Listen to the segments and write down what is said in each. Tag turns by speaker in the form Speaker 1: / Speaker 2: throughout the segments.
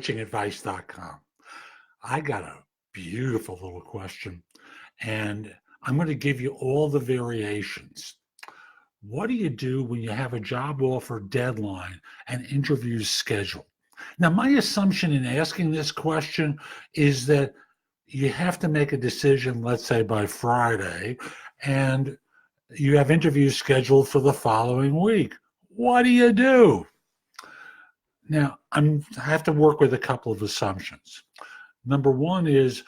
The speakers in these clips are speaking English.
Speaker 1: coachingadvice.com. I got a beautiful little question, and I'm going to give you all the variations. What do you do when you have a job offer deadline and interviews scheduled? Now, my assumption in asking this question is that you have to make a decision, let's say by Friday, and you have interviews scheduled for the following week. What do you do? Now, I have to work with a couple of assumptions. Number one is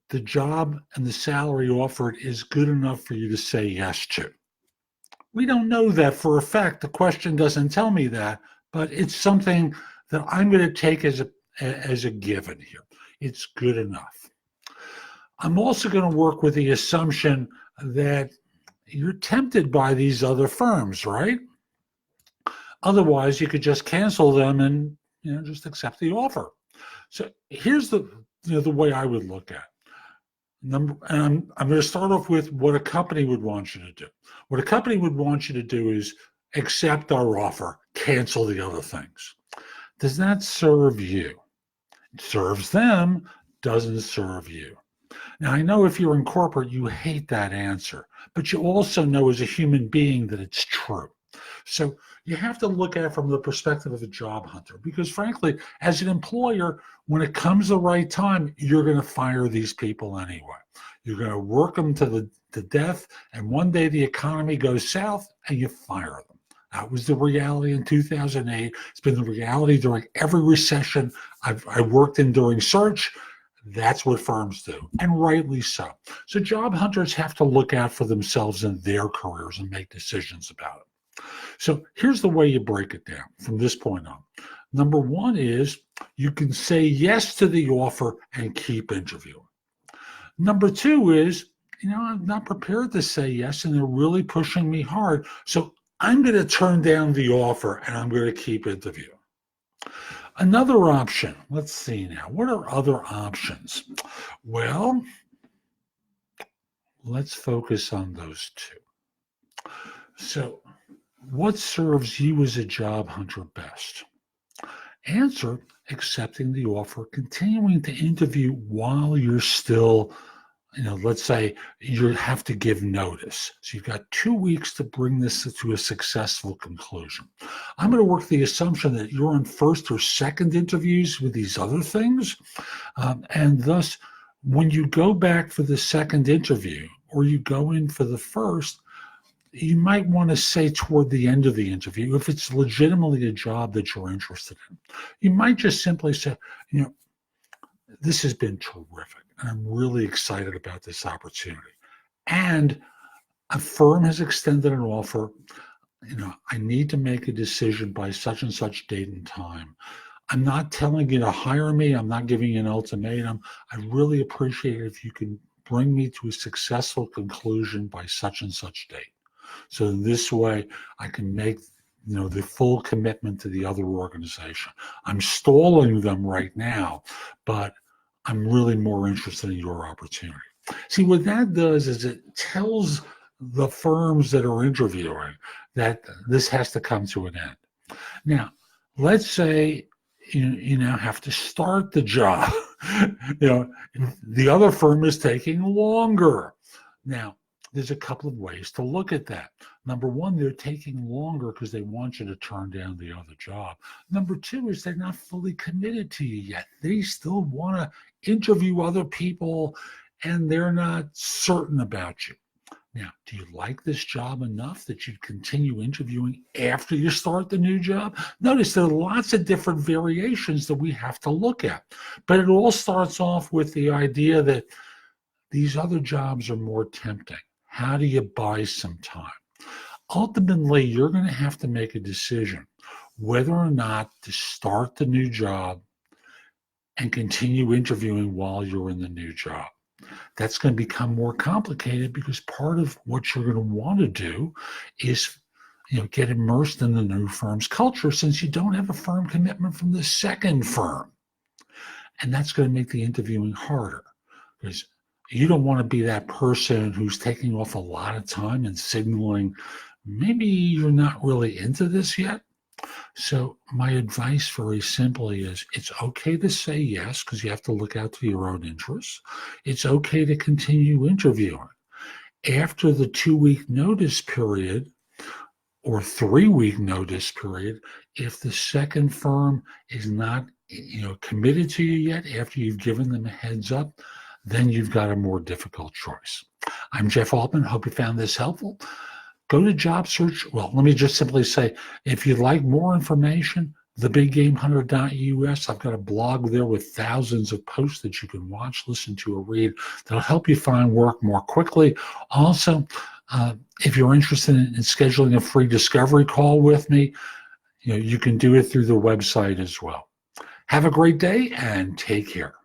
Speaker 1: the job and the salary offered is good enough for you to say yes to. We don't know that for a fact. The question doesn't tell me that, but it's something that I'm going to take as a given here. It's good enough. I'm also going to work with the assumption that you're tempted by these other firms, right? Otherwise, you could just cancel them and just accept the offer. So here's the way I would look at it. And I'm going to start off with what a company would want you to do. What a company would want you to do is accept our offer, cancel the other things. Does that serve you? It serves them, doesn't serve you. Now, I know if you're in corporate, you hate that answer, but you also know as a human being that it's true. So you have to look at it from the perspective of a job hunter, because frankly, as an employer, when it comes the right time, you're going to fire these people anyway. You're going to work them to death, and one day the economy goes south and you fire them. That was the reality in 2008. It's been the reality during every recession I worked in during search. That's what firms do, and rightly so. So job hunters have to look out for themselves in their careers and make decisions about it. So here's the way you break it down from this point on. Number one is you can say yes to the offer and keep interviewing. Number two is, I'm not prepared to say yes and they're really pushing me hard. So I'm going to turn down the offer and I'm going to keep interviewing. Another option, let's see now, what are other options? Well, let's focus on those two. So what serves you as a job hunter best? Answer, accepting the offer, continuing to interview while you're still, let's say you have to give notice. So you've got 2 weeks to bring this to a successful conclusion. I'm going to work the assumption that you're on first or second interviews with these other things. And thus, when you go back for the second interview or you go in for the first, you might want to say toward the end of the interview, if it's legitimately a job that you're interested in, you might just simply say, this has been terrific. And I'm really excited about this opportunity. And a firm has extended an offer. I need to make a decision by such and such date and time. I'm not telling you to hire me. I'm not giving you an ultimatum. I really appreciate it if you can bring me to a successful conclusion by such and such date. So in this way, I can make the full commitment to the other organization. I'm stalling them right now, but I'm really more interested in your opportunity. See, what that does is it tells the firms that are interviewing that this has to come to an end. Now, let's say you now have to start the job. The other firm is taking longer. Now, there's a couple of ways to look at that. Number one, they're taking longer because they want you to turn down the other job. Number two is they're not fully committed to you yet. They still want to interview other people and they're not certain about you. Now, do you like this job enough that you'd continue interviewing after you start the new job? Notice there are lots of different variations that we have to look at. But it all starts off with the idea that these other jobs are more tempting. How do you buy some time? Ultimately, you're going to have to make a decision whether or not to start the new job and continue interviewing while you're in the new job. That's going to become more complicated because part of what you're going to want to do is get immersed in the new firm's culture since you don't have a firm commitment from the second firm. And that's going to make the interviewing harder because you don't want to be that person who's taking off a lot of time and signaling maybe you're not really into this yet. So my advice very simply is it's okay to say yes because you have to look out for your own interests. It's okay to continue interviewing. After the 2-week notice period or 3-week notice period, if the second firm is not committed to you yet after you've given them a heads up, then you've got a more difficult choice. I'm Jeff Altman. Hope you found this helpful. Go to job search. Well, let me just simply say, if you'd like more information, thebiggamehunter.us. I've got a blog there with thousands of posts that you can watch, listen to, or read that'll help you find work more quickly. Also, if you're interested in scheduling a free discovery call with me, you can do it through the website as well. Have a great day and take care.